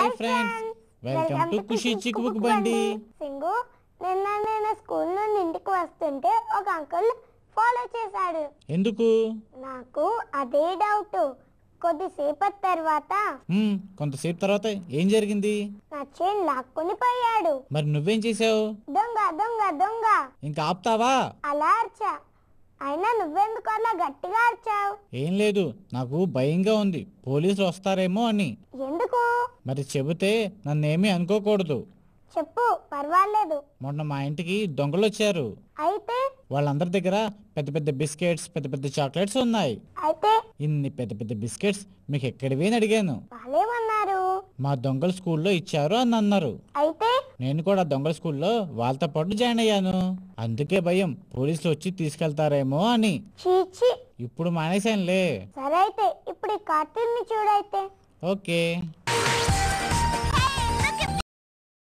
Hi friends, welcome to Khushi చిక్ బుక్ బండి. సింగు, నిన్న నేను స్కూల్ నుండి ఇంటికి వస్తుంటే ఒక అంకుల్ ఫాలో చేశాడు. ఎందుకు? నాకు అదే డౌట్. కొద్దిసేపటి తర్వాత కొంతసేపు తర్వాత ఏం జరిగింది? నా చైన్ లాక్కొని పోయాడు. మరి నువ్వేం చేసావు? దొంగ దొంగ దొంగ ఇంకా ఆపుతావా? అలా అర్చా. అయినా నువ్వెందుకు అలా గట్టిగా అర్చావు? ఏం లేదు, నాకు భయంగా ఉంది, పోలీసులు వస్తారేమో అని. ఎందుకు? మరి చెబితే నన్నేమీ అనుకోకూడదు. చెప్పు, పర్వాలేదు. మొన్న మా ఇంటికి దొంగలు వచ్చారు. అయితే? వాళ్ళందరి దగ్గర పెద్ద పెద్ద బిస్కెట్స్, పెద్ద పెద్ద చాక్లెట్స్ ఉన్నాయి. అయితే? ఇన్ని పెద్ద పెద్ద బిస్కెట్స్ మీకు ఎక్కడివి అని అడిగాను. వాళ్ళేమన్నారు? మా దొంగల స్కూల్లో ఇచ్చారు అని అన్నారు. అయితే? నేను కూడా దొంగల స్కూల్లో వాళ్ళతో పాటు జాయిన్ అయ్యాను. అందుకే భయం, పోలీసులు వచ్చి తీసుకెళ్తారేమో అని. చీచి, ఇప్పుడు మానేశానులే. సరే అయితే ఇప్పుడు ఈ కార్టూన్ ని చూడైతే. ఓకే.